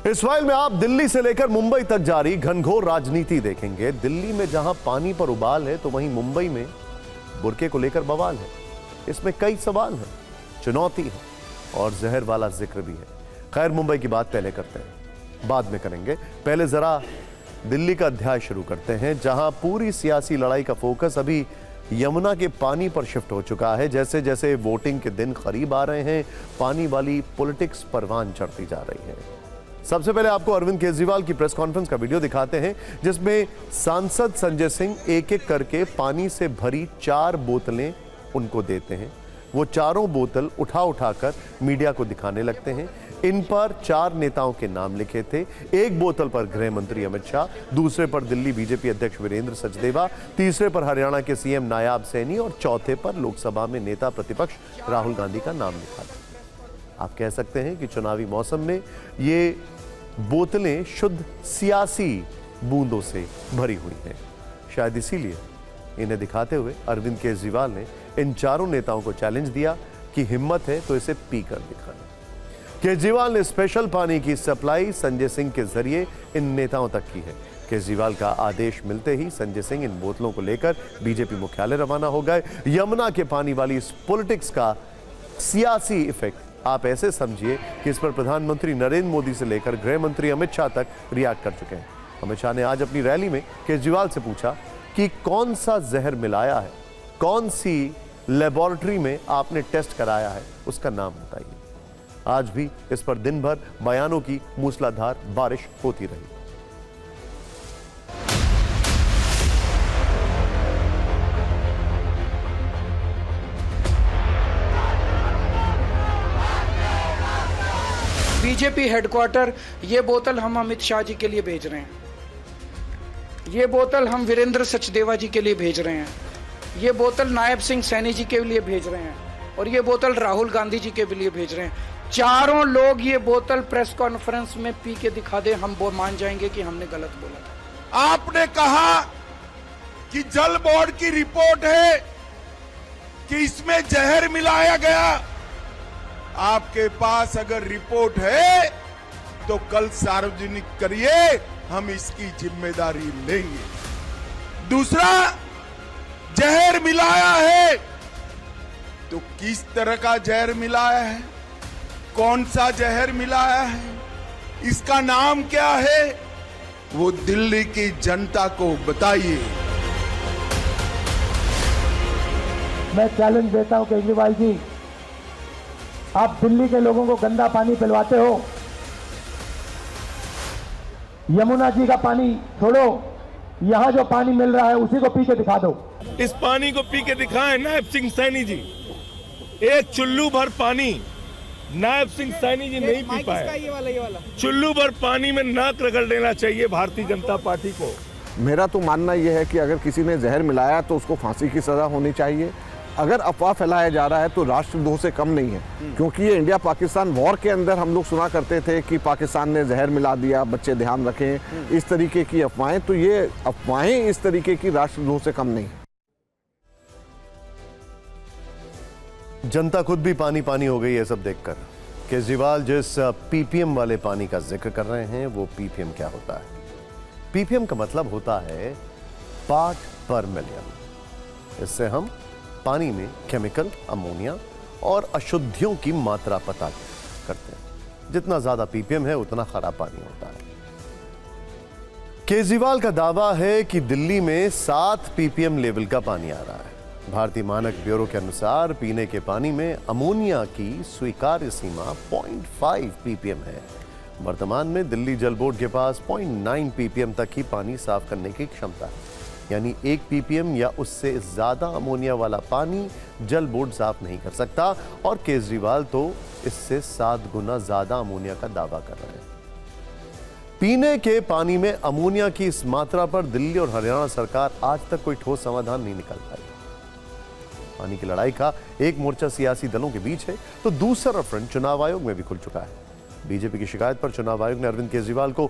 इस फाइल में आप दिल्ली से लेकर मुंबई तक जारी घनघोर राजनीति देखेंगे। दिल्ली में जहां पानी पर उबाल है तो वहीं मुंबई में बुर्के को लेकर बवाल है। इसमें कई सवाल हैं, चुनौती है और जहर वाला जिक्र भी है। खैर, मुंबई की बात पहले करते हैं, बाद में करेंगे। पहले जरा दिल्ली का अध्याय शुरू करते हैं, जहां पूरी सियासी लड़ाई का फोकस अभी यमुना के पानी पर शिफ्ट हो चुका है। जैसे जैसे वोटिंग के दिन करीब आ रहे हैं, पानी वाली पॉलिटिक्स परवान चढ़ती जा रही है। सबसे पहले आपको अरविंद केजरीवाल की प्रेस कॉन्फ्रेंस का वीडियो दिखाते हैं, जिसमें सांसद संजय सिंह एक एक करके पानी से भरी 4 बोतलें उनको देते हैं। वो चारों बोतल उठा उठाकर मीडिया को दिखाने लगते हैं। इन पर 4 नेताओं के नाम लिखे थे। एक बोतल पर गृह मंत्री अमित शाह, दूसरे पर दिल्ली बीजेपी अध्यक्ष वीरेंद्र सचदेवा, तीसरे पर हरियाणा के सीएम नायाब सैनी और चौथे पर लोकसभा में नेता प्रतिपक्ष राहुल गांधी का नाम लिखा था। आप कह सकते हैं कि चुनावी मौसम में ये बोतलें शुद्ध सियासी बूंदों से भरी हुई हैं। शायद इसीलिए इन्हें दिखाते हुए अरविंद केजरीवाल ने इन चारों नेताओं को चैलेंज दिया कि हिम्मत है तो इसे पीकर दिखाना। केजरीवाल ने स्पेशल पानी की सप्लाई संजय सिंह के जरिए इन नेताओं तक की है। केजरीवाल का आदेश मिलते ही संजय सिंह इन बोतलों को लेकर बीजेपी मुख्यालय रवाना हो गए। यमुना के पानी वाली इस पॉलिटिक्स का सियासी इफेक्ट आप ऐसे समझिए कि इस पर प्रधानमंत्री नरेंद्र मोदी से लेकर गृह मंत्री अमित शाह तक रिएक्ट कर चुके हैं। अमित शाह ने आज अपनी रैली में केजरीवाल से पूछा कि कौन सा जहर मिलाया है, कौन सी लेबोरेटरी में आपने टेस्ट कराया है, उसका नाम बताइए। आज भी इस पर दिन भर बयानों की मूसलाधार बारिश होती रही। बीजेपी हेडक्वार्टर, ये बोतल हम अमित शाह जी के लिए भेज रहे हैं। ये बोतल हम वीरेंद्र सचदेवा जी के लिए भेज रहे हैं। ये बोतल नायब सिंह सैनी जी के लिए भेज रहे हैं और ये बोतल राहुल गांधी जी के लिए भेज रहे हैं। चारों लोग ये बोतल प्रेस कॉन्फ्रेंस में पी के दिखा दे, हम वो मान जाएंगे कि हमने गलत बोला था। आपने कहा कि जल बोर्ड की रिपोर्ट है कि इसमें जहर मिलाया गया। आपके पास अगर रिपोर्ट है तो कल सार्वजनिक करिए, हम इसकी जिम्मेदारी लेंगे। दूसरा, जहर मिलाया है तो किस तरह का जहर मिलाया है, कौन सा जहर मिलाया है, इसका नाम क्या है, वो दिल्ली की जनता को बताइए। मैं चैलेंज देता हूं केजरीवाल जी, आप दिल्ली के लोगों को गंदा पानी पिलवाते हो। यमुना जी का पानी छोड़ो, यहां जो पानी मिल रहा है उसी को पी के दिखा दो। इस पानी को पी के दिखाएं नायब सिंह सैनी जी। एक चुल्लू भर पानी नायब सिंह सैनी जी नहीं पी पाए। ये वाला चुल्लू भर पानी में नाक रगड़ लेना चाहिए भारतीय जनता पार्टी को। मेरा तो मानना यह है कि अगर किसी ने जहर मिलाया तो उसको फांसी की सजा होनी चाहिए। अगर अफवाह फैलाया जा रहा है तो राष्ट्रद्रोह से कम नहीं है, क्योंकि ये इंडिया पाकिस्तान वॉर के अंदर हम लोग सुना करते थे कि पाकिस्तान ने जहर मिला दिया, बच्चे ध्यान रखें, इस तरीके की अफवाहें। तो ये अफवाहें इस तरीके की राष्ट्रद्रोह से कम नहीं। जनता खुद भी पानी पानी हो गई है सब देखकर। केजरीवाल जिस पीपीएम वाले पानी का जिक्र कर रहे हैं, वो पीपीएम क्या होता है? पीपीएम का मतलब होता है पार्ट पर मिलियन। इससे हम पानी में केमिकल, अमोनिया और अशुद्धियों की मात्रा पता करते हैं। जितना ज्यादा पीपीएम है उतना खराब पानी होता है। केजरीवाल का दावा है कि दिल्ली में 7 पीपीएम लेवल का पानी आ रहा है। भारतीय मानक ब्यूरो के अनुसार पीने के पानी में अमोनिया की स्वीकार्य सीमा 0.5 पीपीएम है। वर्तमान में दिल्ली जल बोर्ड के पास 0.9 पीपीएम तक ही पानी साफ करने की क्षमता है, यानी 1 पीपीएम या उससे ज्यादा अमोनिया वाला पानी जल बोर्ड साफ नहीं कर सकता। और केजरीवाल तो इससे 7 गुना ज्यादा अमोनिया का दावा कर रहे हैं। पीने के पानी में अमोनिया की इस मात्रा पर दिल्ली और हरियाणा सरकार आज तक कोई ठोस समाधान नहीं निकाल पाई। पानी की लड़ाई का एक मोर्चा सियासी दलों के बीच है तो दूसरा फ्रंट चुनाव आयोग में भी खुल चुका है। बीजेपी की शिकायत पर चुनाव आयोग ने अरविंद केजरीवाल को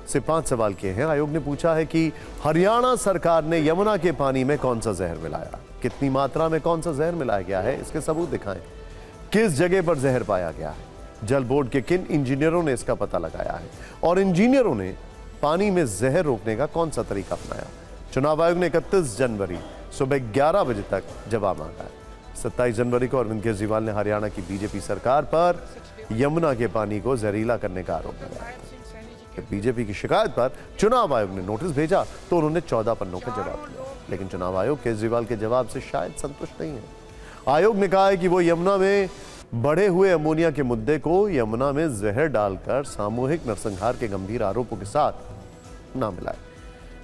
से 5 सवाल किए हैं। आयोग ने पूछा है कि हरियाणा सरकार ने यमुना के पानी में कौन सा जहर मिलाया, कितनी मात्रा में कौन सा जहर मिलाया गया है, इसके सबूत दिखाएं। किस जगह पर जहर पाया गया है, जल बोर्ड के किन इंजीनियरों ने इसका पता लगाया है और इंजीनियरों ने पानी में जहर रोकने का कौन सा तरीका अपनाया? चुनाव आयोग ने 31 जनवरी सुबह 11 बजे तक जवाब मांगा है। 27 जनवरी को अरविंद केजरीवाल ने हरियाणा की बीजेपी सरकार पर यमुना के पानी को जहरीला करने का आरोप लगाया था। बीजेपी की शिकायत पर चुनाव आयोग ने नोटिस भेजा तो उन्होंने 14 पन्नों का जवाब दिया, लेकिन चुनाव आयोग केजरीवाल के जवाब से शायद संतुष्ट नहीं है। आयोग ने कहा है कि वो यमुना में बढ़े हुए अमोनिया के मुद्दे को यमुना में जहर डालकर सामूहिक नरसंहार के गंभीर आरोपों के साथ ना मिलाए।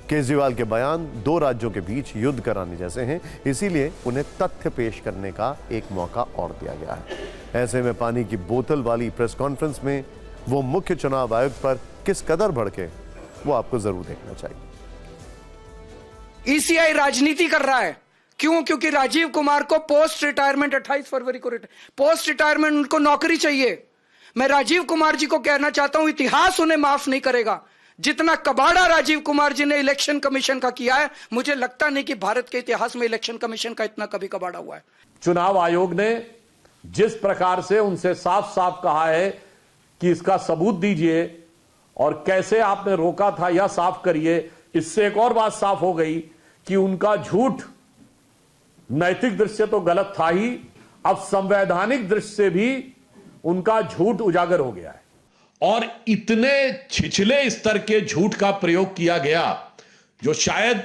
केजरीवाल के बयान दो राज्यों के बीच युद्ध कराने जैसे हैं, इसीलिए उन्हें तथ्य पेश करने का एक मौका और दिया गया है। ऐसे में पानी की बोतल वाली प्रेस कॉन्फ्रेंस में वो मुख्य चुनाव आयुक्त पर किस कदर भड़के, वो आपको जरूर देखना चाहिए। ईसीआई राजनीति कर रहा है। क्यों? क्योंकि राजीव कुमार को पोस्ट रिटायरमेंट 28 फरवरी को पोस्ट रिटायरमेंट उनको नौकरी चाहिए। मैं राजीव कुमार जी को कहना चाहता हूं, इतिहास उन्हें माफ नहीं करेगा। जितना कबाड़ा राजीव कुमार जी ने इलेक्शन कमीशन का किया है, मुझे लगता नहीं कि भारत के इतिहास में इलेक्शन कमीशन का इतना कभी कबाड़ा हुआ है। चुनाव आयोग ने जिस प्रकार से उनसे साफ साफ कहा है कि इसका सबूत दीजिए और कैसे आपने रोका था यह साफ करिए, इससे एक और बात साफ हो गई कि उनका झूठ नैतिक दृष्टि से तो गलत था ही, अब संवैधानिक दृष्टि से भी उनका झूठ उजागर हो गया है। और इतने छिछले स्तर के झूठ का प्रयोग किया गया जो शायद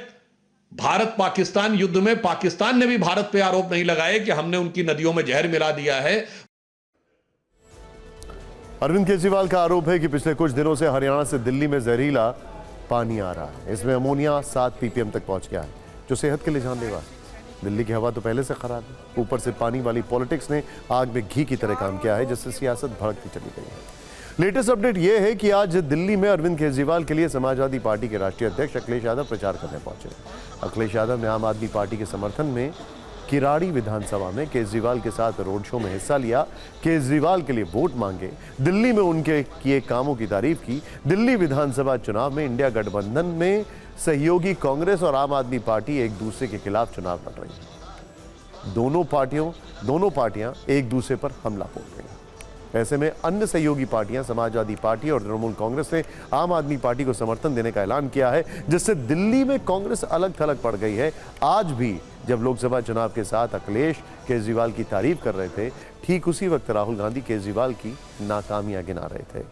भारत पाकिस्तान युद्ध में पाकिस्तान ने भी भारत पे आरोप नहीं लगाए कि हमने उनकी नदियों में जहर मिला दिया है। अरविंद केजरीवाल का आरोप है कि पिछले कुछ दिनों से हरियाणा से दिल्ली में जहरीला पानी आ रहा है। इसमें अमोनिया 7 ppm तक पहुंच गया है, जो सेहत के लिए जानलेवा है। दिल्ली की हवा तो पहले से खराब है, ऊपर से पानी वाली पॉलिटिक्स ने आग में घी की तरह काम किया है, जिससे सियासत भड़कती चली गई है। लेटेस्ट अपडेट यह है कि आज दिल्ली में अरविंद केजरीवाल के लिए समाजवादी पार्टी के राष्ट्रीय अध्यक्ष अखिलेश यादव प्रचार करने पहुंचे। अखिलेश यादव ने आम आदमी पार्टी के समर्थन में किराड़ी विधानसभा में केजरीवाल के साथ रोड शो में हिस्सा लिया। केजरीवाल के लिए वोट मांगे, दिल्ली में उनके किए कामों की तारीफ की। दिल्ली विधानसभा चुनाव में इंडिया गठबंधन में सहयोगी कांग्रेस और आम आदमी पार्टी एक दूसरे के खिलाफ चुनाव लड़ रही है। दोनों पार्टियां एक दूसरे पर हमला बोल रही हैं। ऐसे में अन्य सहयोगी पार्टियां समाजवादी पार्टी और तृणमूल कांग्रेस ने आम आदमी पार्टी को समर्थन देने का ऐलान किया है, जिससे दिल्ली में कांग्रेस अलग थलग पड़ गई है। आज भी जब लोकसभा चुनाव के साथ अखिलेश केजरीवाल की तारीफ कर रहे थे, ठीक उसी वक्त राहुल गांधी केजरीवाल की नाकामियां गिना रहे थे।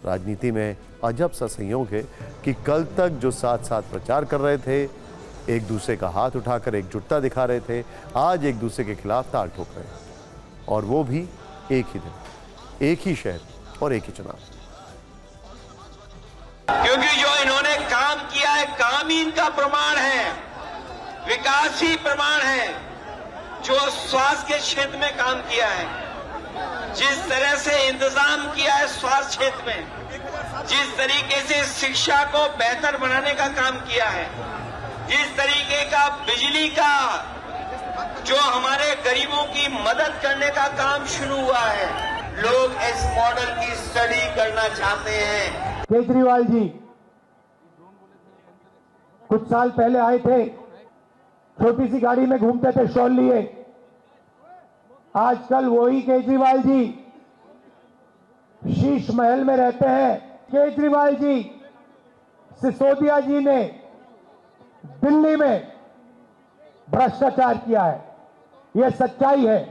राजनीति में अजब सा संयोग है कि कल तक जो साथ साथ प्रचार कर रहे थे, एक दूसरे का हाथ उठाकर एकजुटता दिखा रहे थे, आज एक दूसरे के खिलाफ ताल ठोक रहे हैं, और वो भी एक ही दिन, एक ही शहर और एक ही चुनाव। क्योंकि जो इन्होंने काम किया है, काम ही इनका प्रमाण है, विकास ही प्रमाण है। जो स्वास्थ्य के क्षेत्र में काम किया है, जिस तरह से इंतजाम किया है स्वास्थ्य क्षेत्र में, जिस तरीके से शिक्षा को बेहतर बनाने का काम किया है, जिस तरीके का बिजली का जो हमारे गरीबों की मदद करने का काम शुरू हुआ है, लोग इस मॉडल की स्टडी करना चाहते हैं। केजरीवाल जी कुछ साल पहले आए थे, छोटी सी गाड़ी में घूमते थे शॉल लिए। आजकल वही केजरीवाल जी शीश महल में रहते हैं। केजरीवाल जी, सिसोदिया जी ने दिल्ली में भ्रष्टाचार किया है, यह सच्चाई है।